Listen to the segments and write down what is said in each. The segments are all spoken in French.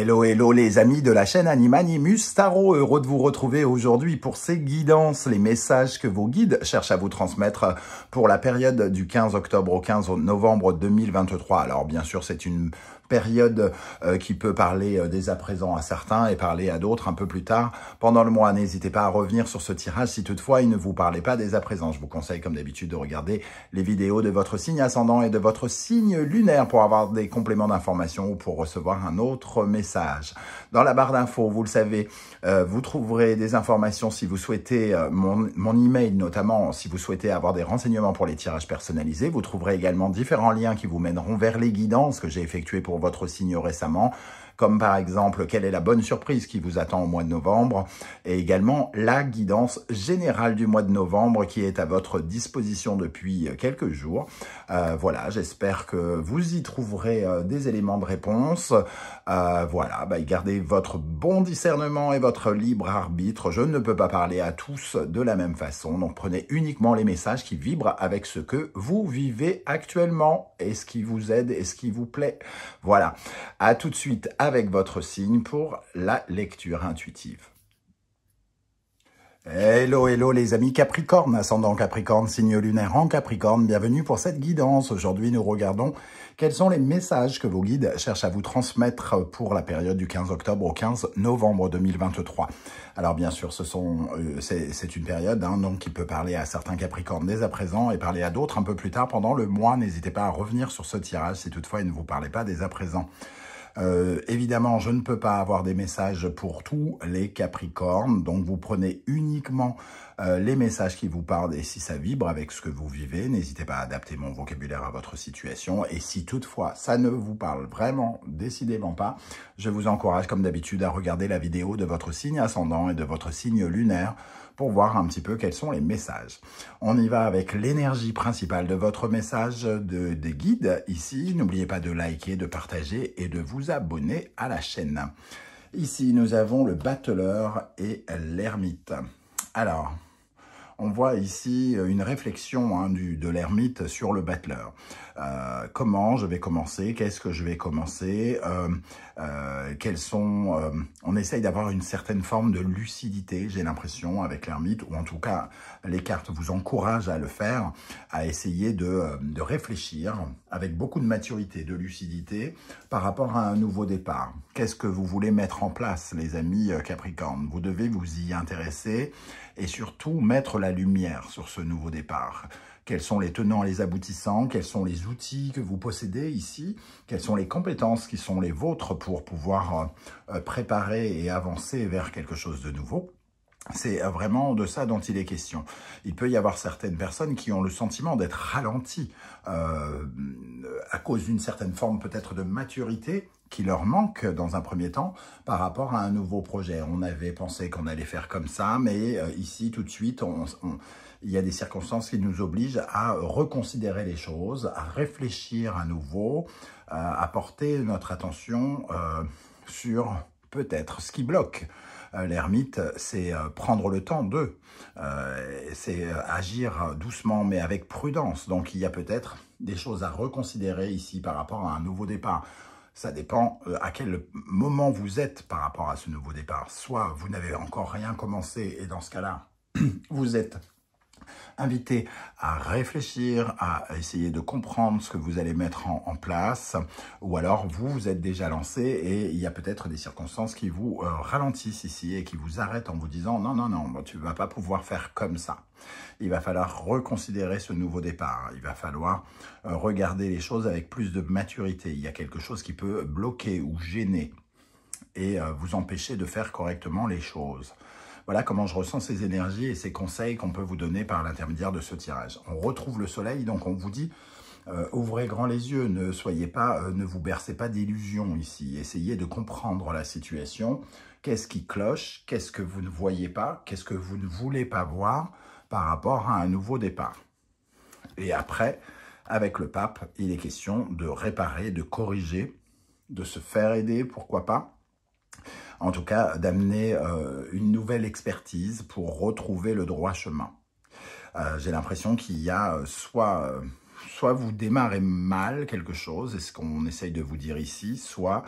Hello, hello les amis de la chaîne Animanimus Tarot, heureux de vous retrouver aujourd'hui pour ces guidances, les messages que vos guides cherchent à vous transmettre pour la période du 15 octobre au 15 novembre 2023. Alors bien sûr c'est une période qui peut parler dès à présent à certains et parler à d'autres un peu plus tard pendant le mois. N'hésitez pas à revenir sur ce tirage si toutefois il ne vous parlait pas dès à présent. Je vous conseille comme d'habitude de regarder les vidéos de votre signe ascendant et de votre signe lunaire pour avoir des compléments d'information ou pour recevoir un autre message. Dans la barre d'infos, vous le savez, vous trouverez des informations si vous souhaitez, mon email notamment, si vous souhaitez avoir des renseignements pour les tirages personnalisés. Vous trouverez également différents liens qui vous mèneront vers les guidances que j'ai effectuées pour votre signe récemment, comme par exemple quelle est la bonne surprise qui vous attend au mois de novembre, et également la guidance générale du mois de novembre qui est à votre disposition depuis quelques jours. Voilà, j'espère que vous y trouverez des éléments de réponse. Voilà, gardez votre bon discernement et votre libre arbitre. Je ne peux pas parler à tous de la même façon, donc prenez uniquement les messages qui vibrent avec ce que vous vivez actuellement et ce qui vous aide et ce qui vous plaît. Voilà, à tout de suite avec votre signe pour la lecture intuitive. Hello, hello les amis Capricorne, ascendant Capricorne, signe lunaire en Capricorne, bienvenue pour cette guidance. Aujourd'hui, nous regardons quels sont les messages que vos guides cherchent à vous transmettre pour la période du 15 octobre au 15 novembre 2023. Alors bien sûr, c'est une période donc qui peut parler à certains Capricornes dès à présent et parler à d'autres un peu plus tard pendant le mois. N'hésitez pas à revenir sur ce tirage si toutefois il ne vous parlait pas dès à présent. Évidemment, je ne peux pas avoir des messages pour tous les Capricornes, donc vous prenez uniquement les messages qui vous parlent et si ça vibre avec ce que vous vivez, n'hésitez pas à adapter mon vocabulaire à votre situation. Et si toutefois ça ne vous parle vraiment, décidément pas, je vous encourage comme d'habitude à regarder la vidéo de votre signe ascendant et de votre signe lunaire pour voir un petit peu quels sont les messages. On y va avec l'énergie principale de votre message des guides ici. N'oubliez pas de liker, de partager et de vous abonner à la chaîne. Ici, nous avons le battleur et l'ermite. Alors, on voit ici une réflexion de l'ermite sur le battleur. Comment je vais commencer? Qu'est-ce que je vais commencer? On essaye d'avoir une certaine forme de lucidité, j'ai l'impression, avec l'ermite, ou en tout cas, les cartes vous encouragent à le faire, à essayer de réfléchir avec beaucoup de maturité, de lucidité, par rapport à un nouveau départ. Qu'est-ce que vous voulez mettre en place, les amis Capricorne? Vous devez vous y intéresser et surtout mettre la lumière sur ce nouveau départ. Quels sont les tenants et les aboutissants? Quels sont les outils que vous possédez ici? Quelles sont les compétences qui sont les vôtres pour pouvoir préparer et avancer vers quelque chose de nouveau? C'est vraiment de ça dont il est question. Il peut y avoir certaines personnes qui ont le sentiment d'être ralenties à cause d'une certaine forme peut-être de maturité qui leur manque dans un premier temps par rapport à un nouveau projet. On avait pensé qu'on allait faire comme ça, mais ici tout de suite, il y a des circonstances qui nous obligent à reconsidérer les choses, à réfléchir à nouveau, à porter notre attention sur peut-être ce qui bloque. L'ermite, c'est prendre le temps c'est agir doucement mais avec prudence. Donc il y a peut-être des choses à reconsidérer ici par rapport à un nouveau départ. Ça dépend à quel moment vous êtes par rapport à ce nouveau départ. Soit vous n'avez encore rien commencé et dans ce cas-là, vous êtes invité à réfléchir, à essayer de comprendre ce que vous allez mettre en place, ou alors vous êtes déjà lancé et il y a peut-être des circonstances qui vous ralentissent ici et qui vous arrêtent en vous disant non, non, non, tu ne vas pas pouvoir faire comme ça. Il va falloir reconsidérer ce nouveau départ. Il va falloir regarder les choses avec plus de maturité. Il y a quelque chose qui peut bloquer ou gêner et vous empêcher de faire correctement les choses. Voilà comment je ressens ces énergies et ces conseils qu'on peut vous donner par l'intermédiaire de ce tirage. On retrouve le soleil, donc on vous dit, ouvrez grand les yeux, ne vous bercez pas d'illusions ici. Essayez de comprendre la situation. Qu'est-ce qui cloche? Qu'est-ce que vous ne voyez pas? Qu'est-ce que vous ne voulez pas voir par rapport à un nouveau départ? Et après, avec le pape, il est question de réparer, de corriger, de se faire aider, pourquoi pas? En tout cas, d'amener une nouvelle expertise pour retrouver le droit chemin. J'ai l'impression qu'il y a soit soit vous démarrez mal quelque chose, c'est ce qu'on essaye de vous dire ici, soit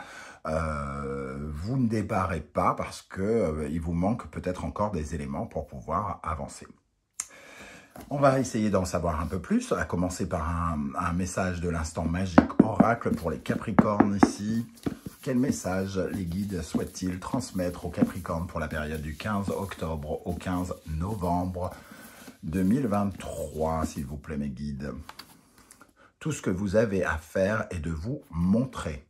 vous ne démarrez pas parce qu'il vous manque peut-être encore des éléments pour pouvoir avancer. On va essayer d'en savoir un peu plus, à commencer par un message de l'instant magique oracle pour les Capricornes ici. Quel message les guides souhaitent-ils transmettre aux Capricornes pour la période du 15 octobre au 15 novembre 2023, s'il vous plaît mes guides? Tout ce que vous avez à faire est de vous montrer.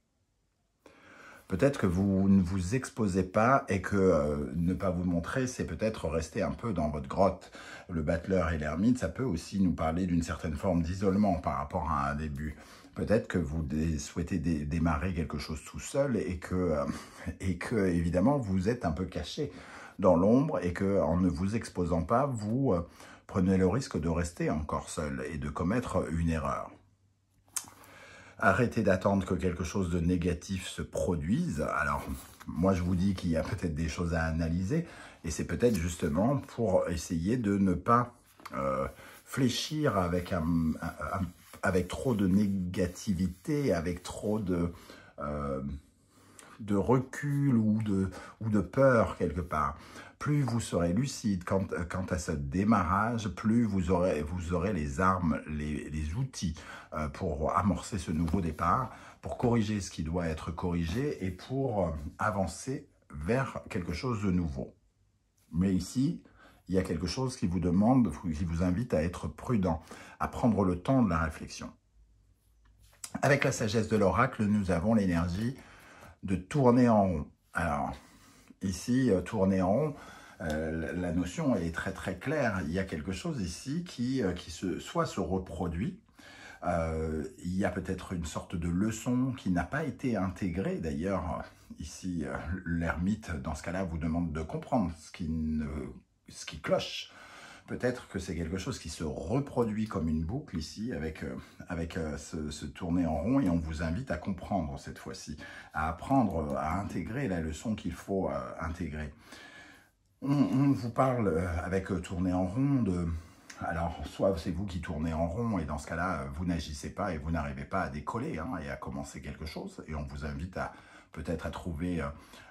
Peut-être que vous ne vous exposez pas et que ne pas vous montrer, c'est peut-être rester un peu dans votre grotte. Le battleur et l'ermite, ça peut aussi nous parler d'une certaine forme d'isolement par rapport à un début. Peut-être que vous souhaitez démarrer quelque chose tout seul et que évidemment, vous êtes un peu caché dans l'ombre et qu'en ne vous exposant pas, vous prenez le risque de rester encore seul et de commettre une erreur. Arrêtez d'attendre que quelque chose de négatif se produise. Alors, moi, je vous dis qu'il y a peut-être des choses à analyser. Et c'est peut-être justement pour essayer de ne pas fléchir avec trop de négativité, avec trop de recul ou de peur quelque part. Plus vous serez lucide quant à ce démarrage, plus vous aurez les armes, les outils pour amorcer ce nouveau départ, pour corriger ce qui doit être corrigé et pour avancer vers quelque chose de nouveau. Mais ici, il y a quelque chose qui vous demande, qui vous invite à être prudent, à prendre le temps de la réflexion. Avec la sagesse de l'oracle, nous avons l'énergie de tourner en rond. Alors, ici, tourner en rond, la notion est très très claire. Il y a quelque chose ici qui soit se reproduit. Il y a peut-être une sorte de leçon qui n'a pas été intégrée. D'ailleurs, ici, l'ermite, dans ce cas-là, vous demande de comprendre ce qui cloche. Peut-être que c'est quelque chose qui se reproduit comme une boucle ici avec ce tourner en rond et on vous invite à comprendre cette fois-ci, à apprendre, à intégrer la leçon qu'il faut intégrer. On vous parle avec tourner en rond de... Alors, soit c'est vous qui tournez en rond et dans ce cas-là, vous n'agissez pas et vous n'arrivez pas à décoller et à commencer quelque chose. Et on vous invite à peut-être à trouver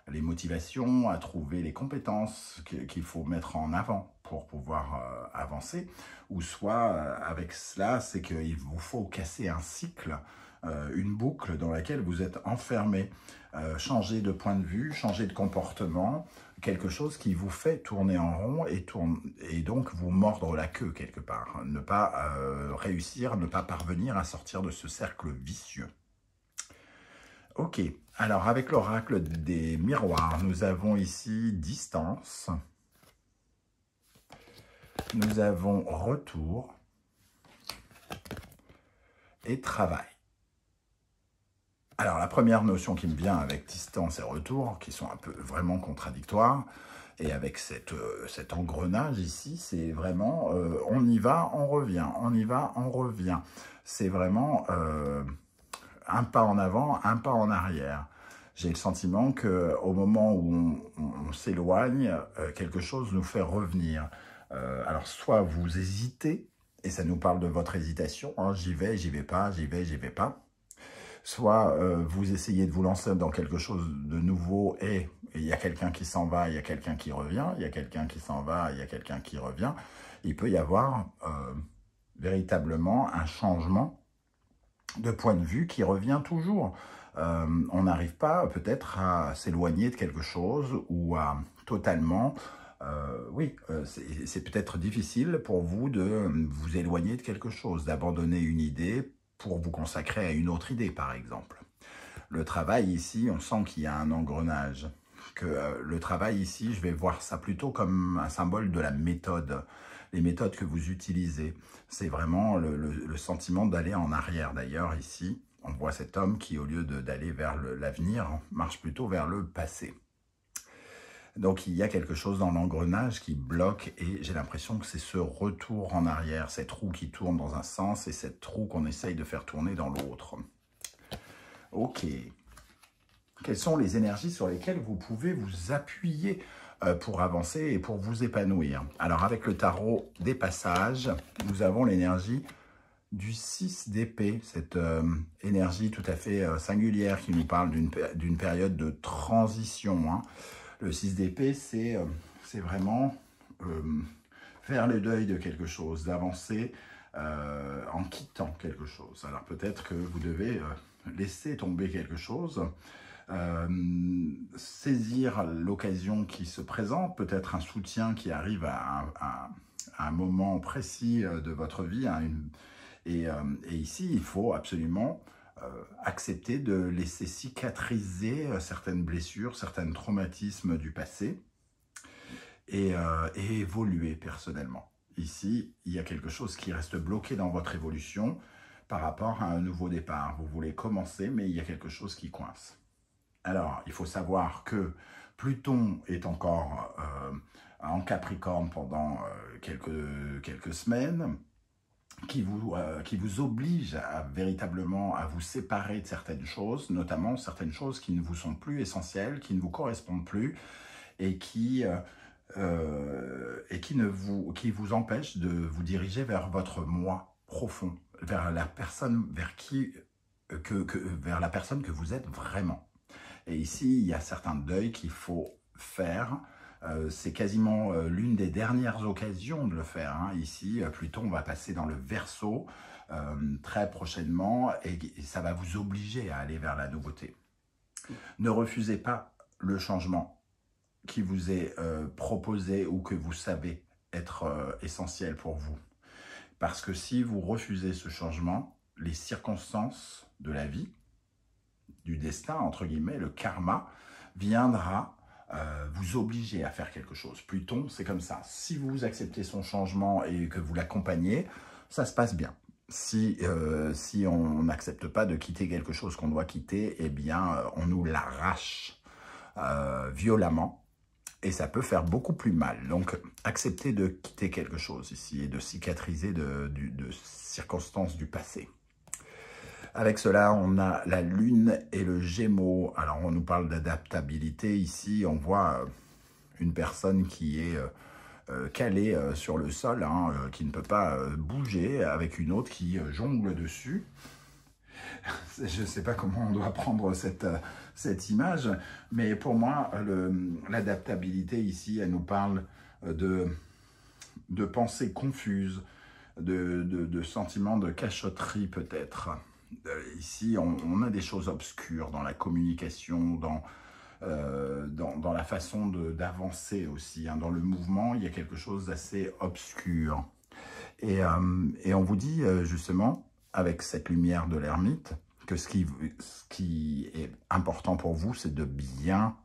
les motivations, à trouver les compétences qu'il faut mettre en avant pour pouvoir avancer. Ou soit, avec cela, c'est qu'il vous faut casser un cycle, une boucle dans laquelle vous êtes enfermé, changer de point de vue, changer de comportement, quelque chose qui vous fait tourner en rond et donc vous mordre la queue quelque part. Ne pas réussir, ne pas parvenir à sortir de ce cercle vicieux. Ok, alors avec l'oracle des miroirs, nous avons ici distance, nous avons retour et travail. Alors la première notion qui me vient avec distance et retour, qui sont un peu vraiment contradictoires, et avec cet engrenage ici, c'est vraiment on y va, on revient, on y va, on revient. C'est vraiment... un pas en avant, un pas en arrière. J'ai le sentiment qu'au moment où on s'éloigne, quelque chose nous fait revenir. Alors, soit vous hésitez, et ça nous parle de votre hésitation, hein, j'y vais pas, j'y vais pas. Soit vous essayez de vous lancer dans quelque chose de nouveau et il y a quelqu'un qui s'en va, il y a quelqu'un qui revient, il y a quelqu'un qui s'en va, il y a quelqu'un qui revient. Il peut y avoir véritablement un changement de point de vue qui revient toujours. On n'arrive pas peut-être à s'éloigner de quelque chose ou à totalement... c'est peut-être difficile pour vous de vous éloigner de quelque chose, d'abandonner une idée pour vous consacrer à une autre idée, par exemple. Le travail ici, on sent qu'il y a un engrenage. Le travail ici, je vais voir ça plutôt comme un symbole de la méthode. Les méthodes que vous utilisez, c'est vraiment le sentiment d'aller en arrière. D'ailleurs, ici, on voit cet homme qui, au lieu d'aller vers l'avenir, marche plutôt vers le passé. Donc, il y a quelque chose dans l'engrenage qui bloque et j'ai l'impression que c'est ce retour en arrière, cette roue qui tourne dans un sens et cette roue qu'on essaye de faire tourner dans l'autre. Ok. Quelles sont les énergies sur lesquelles vous pouvez vous appuyer pour avancer et pour vous épanouir? Alors, avec le tarot des passages, nous avons l'énergie du 6 d'épée, cette énergie tout à fait singulière qui nous parle d'une période de transition. Hein. Le 6 d'épée, c'est vraiment faire le deuil de quelque chose, d'avancer en quittant quelque chose. Alors peut-être que vous devez laisser tomber quelque chose, saisir l'occasion qui se présente, peut-être un soutien qui arrive à un moment précis de votre vie. Hein, et ici, il faut absolument accepter de laisser cicatriser certaines blessures, certains traumatismes du passé et évoluer personnellement. Ici, il y a quelque chose qui reste bloqué dans votre évolution par rapport à un nouveau départ. Vous voulez commencer, mais il y a quelque chose qui coince. Alors, il faut savoir que Pluton est encore en Capricorne pendant quelques semaines, qui vous oblige véritablement à vous séparer de certaines choses, notamment certaines choses qui ne vous sont plus essentielles, qui ne vous correspondent plus, et qui vous empêchent de vous diriger vers votre moi profond, vers la personne vers la personne que vous êtes vraiment. Et ici, il y a certains deuils qu'il faut faire. C'est quasiment l'une des dernières occasions de le faire. Hein. Ici, Pluton va passer dans le Verseau très prochainement et ça va vous obliger à aller vers la nouveauté. Ne refusez pas le changement qui vous est proposé ou que vous savez être essentiel pour vous. Parce que si vous refusez ce changement, les circonstances de la vie, du destin, entre guillemets, le karma, viendra vous obliger à faire quelque chose. Pluton, c'est comme ça. Si vous acceptez son changement et que vous l'accompagnez, ça se passe bien. Si on n'accepte pas de quitter quelque chose qu'on doit quitter, eh bien, on nous l'arrache violemment. Et ça peut faire beaucoup plus mal. Donc, acceptez de quitter quelque chose ici et de cicatriser de circonstances du passé. Avec cela, on a la Lune et le Gémeaux. Alors, on nous parle d'adaptabilité. Ici, on voit une personne qui est calée sur le sol, hein, qui ne peut pas bouger, avec une autre qui jongle dessus. Je ne sais pas comment on doit prendre cette image, mais pour moi, l'adaptabilité ici, elle nous parle de pensées confuses, de sentiments de cachotterie peut-être. Ici, on a des choses obscures dans la communication, dans la façon d'avancer aussi. Hein. Dans le mouvement, il y a quelque chose d'assez obscur. Et on vous dit justement, avec cette lumière de l'ermite, que ce qui est important pour vous, c'est de bien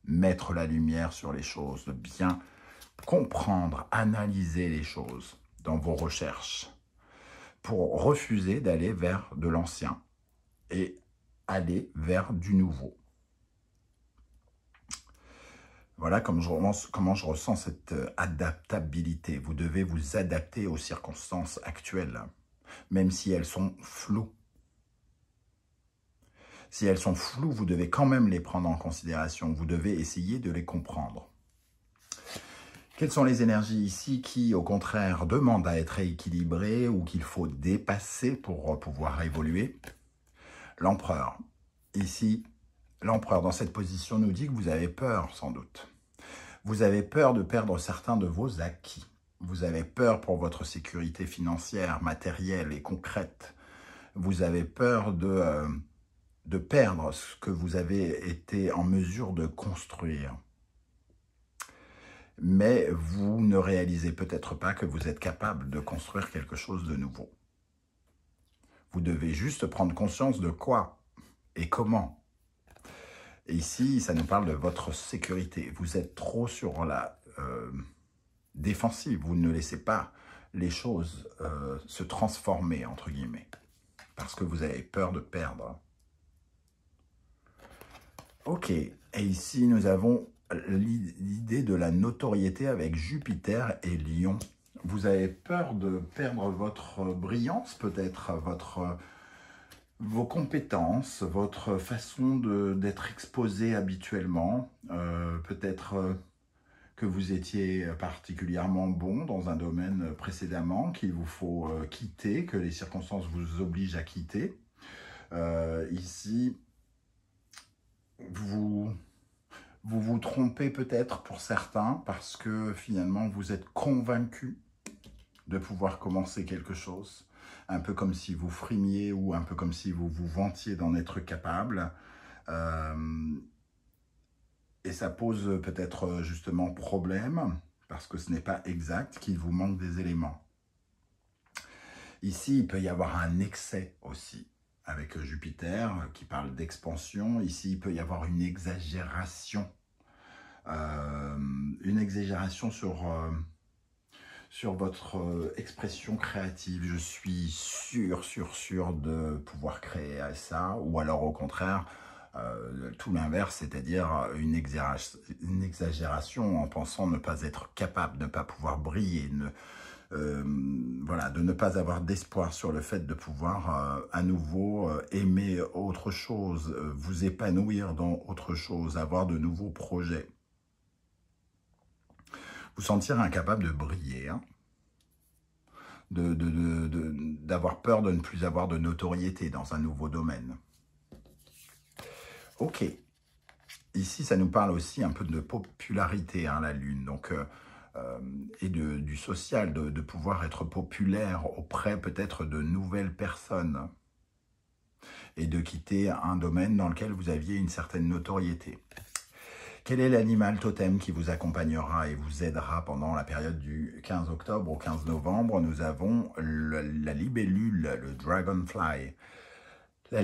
mettre la lumière sur les choses, de bien comprendre, analyser les choses dans vos recherches, pour refuser d'aller vers de l'ancien et aller vers du nouveau. Voilà comment je ressens cette adaptabilité. Vous devez vous adapter aux circonstances actuelles, même si elles sont floues. Si elles sont floues, vous devez quand même les prendre en considération. Vous devez essayer de les comprendre. Quelles sont les énergies ici qui, au contraire, demandent à être rééquilibrées ou qu'il faut dépasser pour pouvoir évoluer? L'empereur. Ici, l'empereur, dans cette position, nous dit que vous avez peur, sans doute. Vous avez peur de perdre certains de vos acquis. Vous avez peur pour votre sécurité financière, matérielle et concrète. Vous avez peur de perdre ce que vous avez été en mesure de construire. Mais vous ne réalisez peut-être pas que vous êtes capable de construire quelque chose de nouveau. Vous devez juste prendre conscience de quoi et comment. Et ici, ça nous parle de votre sécurité. Vous êtes trop sur la défensive. Vous ne laissez pas les choses se transformer, entre guillemets, parce que vous avez peur de perdre. Ok, et ici, nous avons l'idée de la notoriété avec Jupiter et Lion. Vous avez peur de perdre votre brillance, peut-être, vos compétences, votre façon d'être exposé habituellement, peut-être que vous étiez particulièrement bon dans un domaine précédemment, qu'il vous faut quitter, que les circonstances vous obligent à quitter. Ici, vous vous trompez peut-être pour certains parce que finalement vous êtes convaincu de pouvoir commencer quelque chose, un peu comme si vous frimiez ou un peu comme si vous vous vantiez d'en être capable. Et ça pose peut-être justement problème parce que ce n'est pas exact, qu'il vous manque des éléments. Ici, il peut y avoir un excès aussi avec Jupiter qui parle d'expansion. Ici, il peut y avoir une exagération sur votre expression créative. Je suis sûr de pouvoir créer ça, ou alors au contraire, tout l'inverse, c'est-à-dire une exagération en pensant ne pas être capable, ne pas pouvoir briller, voilà, de ne pas avoir d'espoir sur le fait de pouvoir à nouveau aimer autre chose, vous épanouir dans autre chose, avoir de nouveaux projets. Vous sentir incapable de briller, hein, d'avoir peur de ne plus avoir de notoriété dans un nouveau domaine. Ok, ici ça nous parle aussi un peu de popularité, hein, la Lune, donc, et du social, de pouvoir être populaire auprès peut-être de nouvelles personnes et de quitter un domaine dans lequel vous aviez une certaine notoriété. Quel est l'animal totem qui vous accompagnera et vous aidera pendant la période du 15 octobre au 15 novembre? Nous avons la libellule, le dragonfly. La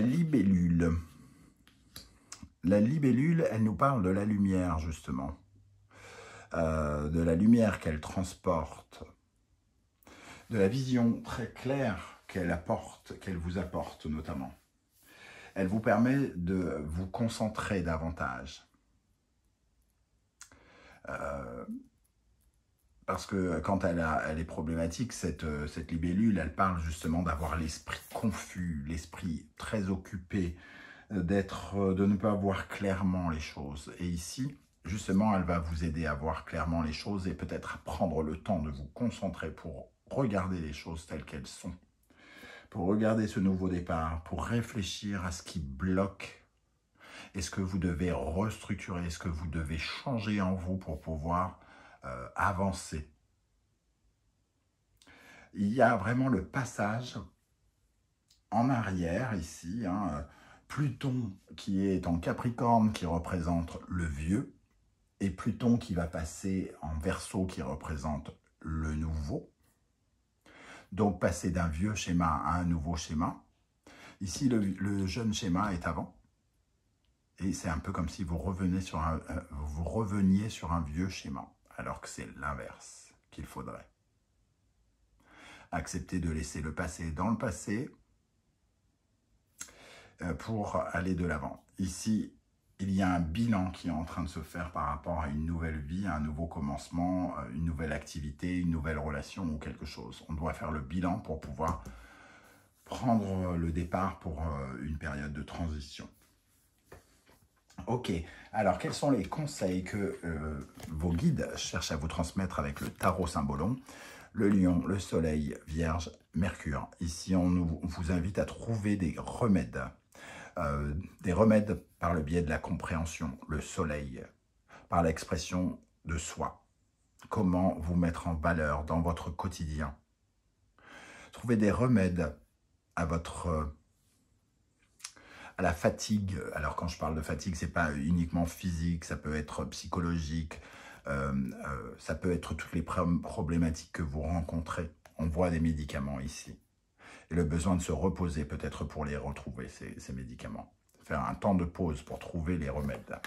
libellule, elle nous parle de la lumière, justement. De la lumière qu'elle transporte, de la vision très claire qu'elle vous apporte notamment. Elle vous permet de vous concentrer davantage. Parce que quand elle est problématique, cette libellule, elle parle justement d'avoir l'esprit confus, l'esprit très occupé, de ne pas voir clairement les choses. Et ici, justement, elle va vous aider à voir clairement les choses et peut-être à prendre le temps de vous concentrer pour regarder les choses telles qu'elles sont, pour regarder ce nouveau départ, pour réfléchir à ce qui bloque. Est-ce que vous devez restructurer? Est-ce que vous devez changer en vous pour pouvoir avancer? Il y a vraiment le passage en arrière ici, hein, Pluton qui est en Capricorne, qui représente le vieux, et Pluton qui va passer en Verseau, qui représente le nouveau. Donc passer d'un vieux schéma à un nouveau schéma. Ici, le jeune schéma est avant. Et c'est un peu comme si vous reveniez sur un vieux schéma, alors que c'est l'inverse qu'il faudrait. Accepter de laisser le passé dans le passé pour aller de l'avant. Ici, il y a un bilan qui est en train de se faire par rapport à une nouvelle vie, un nouveau commencement, une nouvelle activité, une nouvelle relation ou quelque chose. On doit faire le bilan pour pouvoir prendre le départ pour une période de transition. Ok, alors quels sont les conseils que vos guides cherchent à vous transmettre avec le tarot symbolon? Le lion, le soleil, vierge, Mercure. Ici, on vous invite à trouver des remèdes par le biais de la compréhension, le soleil, par l'expression de soi. Comment vous mettre en valeur dans votre quotidien. Trouvez des remèdes à la fatigue. Alors quand je parle de fatigue, ce n'est pas uniquement physique, ça peut être psychologique, ça peut être toutes les problématiques que vous rencontrez. On voit des médicaments ici. Et le besoin de se reposer peut-être pour les retrouver, ces médicaments. Faire un temps de pause pour trouver les remèdes.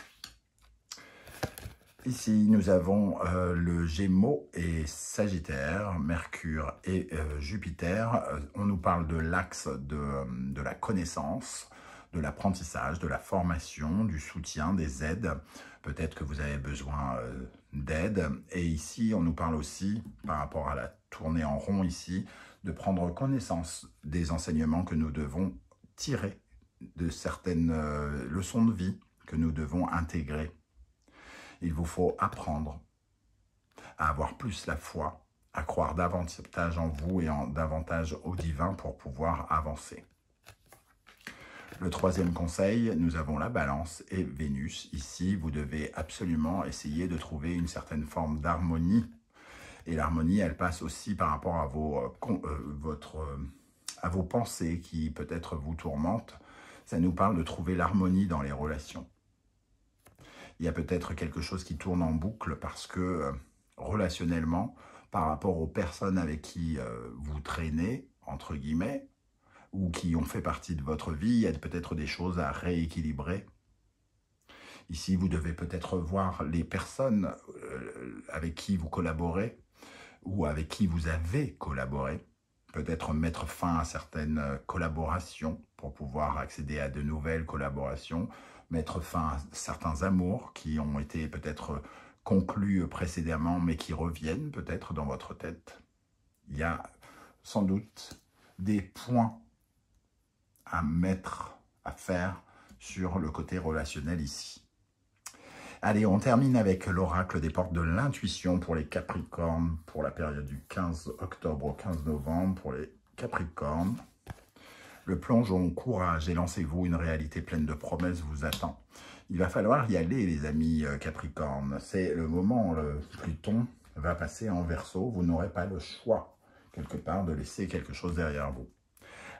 Ici, nous avons le Gémeaux et Sagittaire, Mercure et Jupiter. On nous parle de l'axe de la connaissance, de l'apprentissage, de la formation, du soutien, des aides. Peut-être que vous avez besoin d'aide. Et ici, on nous parle aussi, par rapport à la tournée en rond ici, de prendre connaissance des enseignements que nous devons tirer, de certaines leçons de vie que nous devons intégrer. Il vous faut apprendre à avoir plus la foi, à croire davantage en vous et davantage au divin pour pouvoir avancer. Le troisième conseil, nous avons la Balance et Vénus. Ici, vous devez absolument essayer de trouver une certaine forme d'harmonie. Et l'harmonie, elle passe aussi par rapport à vos pensées qui peut-être vous tourmentent. Ça nous parle de trouver l'harmonie dans les relations. Il y a peut-être quelque chose qui tourne en boucle parce que relationnellement, par rapport aux personnes avec qui vous traînez, entre guillemets, ou qui ont fait partie de votre vie, il y a peut-être des choses à rééquilibrer. Ici, vous devez peut-être voir les personnes avec qui vous collaborez ou avec qui vous avez collaboré. Peut-être mettre fin à certaines collaborations pour pouvoir accéder à de nouvelles collaborations, mettre fin à certains amours qui ont été peut-être conclus précédemment mais qui reviennent peut-être dans votre tête. Il y a sans doute des points à faire sur le côté relationnel ici. Allez, on termine avec l'oracle des portes de l'intuition pour les Capricornes, pour la période du 15 octobre au 15 novembre, pour les Capricornes. Le plongeon, courage et lancez-vous, une réalité pleine de promesses vous attend. Il va falloir y aller, les amis Capricornes. C'est le moment où Pluton va passer en Verseau. Vous n'aurez pas le choix, quelque part, de laisser quelque chose derrière vous.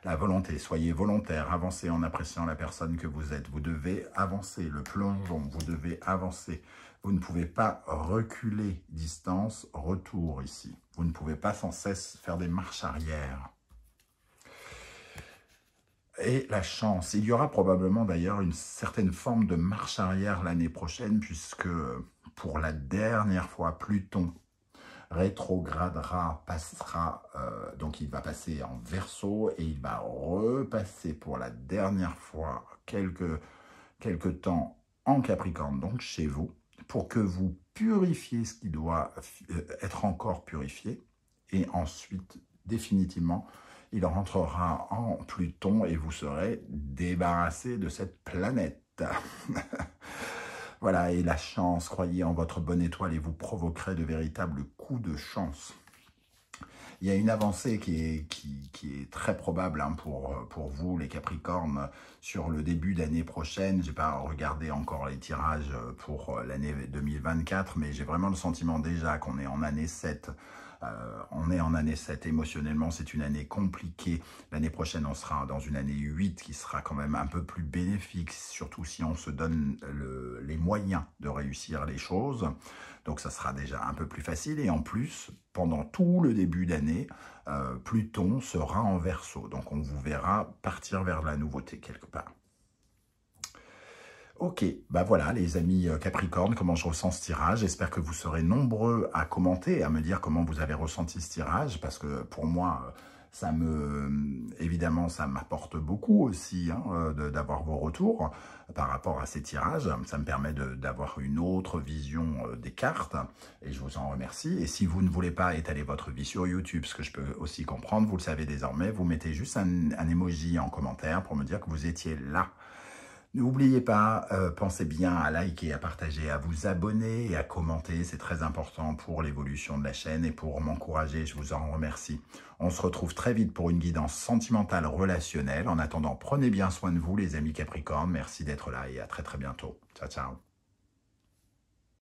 La volonté, soyez volontaire, avancez en appréciant la personne que vous êtes. Vous devez avancer, le plongeon, vous devez avancer. Vous ne pouvez pas reculer, distance, retour ici. Vous ne pouvez pas sans cesse faire des marches arrière. Et la chance, il y aura probablement d'ailleurs une certaine forme de marche arrière l'année prochaine, puisque pour la dernière fois, Pluton rétrogradera, donc il va passer en Verseau et il va repasser pour la dernière fois quelque temps en Capricorne, donc chez vous, pour que vous purifiez ce qui doit être encore purifié. Et ensuite, définitivement, il rentrera en Pluton et vous serez débarrassé de cette planète. Voilà, et la chance, croyez en votre bonne étoile et vous provoquerez de véritables coups de chance. Il y a une avancée qui est très probable pour vous, les Capricornes, sur le début d'année prochaine. Je n'ai pas regardé encore les tirages pour l'année 2024, mais j'ai vraiment le sentiment déjà qu'on est en année 7. On est en année 7, émotionnellement, c'est une année compliquée. L'année prochaine, on sera dans une année 8 qui sera quand même un peu plus bénéfique, surtout si on se donne les moyens de réussir les choses. Donc, ça sera déjà un peu plus facile. Et en plus, pendant tout le début d'année, Pluton sera en Verseau. Donc, on vous verra partir vers la nouveauté quelque part. Ok, bah voilà les amis Capricorne, comment je ressens ce tirage. J'espère que vous serez nombreux à commenter, à me dire comment vous avez ressenti ce tirage, parce que pour moi, évidemment, ça m'apporte beaucoup aussi d'avoir vos retours par rapport à ces tirages. Ça me permet d'avoir une autre vision des cartes, et je vous en remercie. Et si vous ne voulez pas étaler votre vie sur YouTube, ce que je peux aussi comprendre, vous le savez désormais, vous mettez juste un emoji en commentaire pour me dire que vous étiez là. N'oubliez pas, pensez bien à liker, à partager, à vous abonner et à commenter. C'est très important pour l'évolution de la chaîne et pour m'encourager. Je vous en remercie. On se retrouve très vite pour une guidance sentimentale relationnelle. En attendant, prenez bien soin de vous, les amis Capricornes. Merci d'être là et à très très bientôt. Ciao, ciao.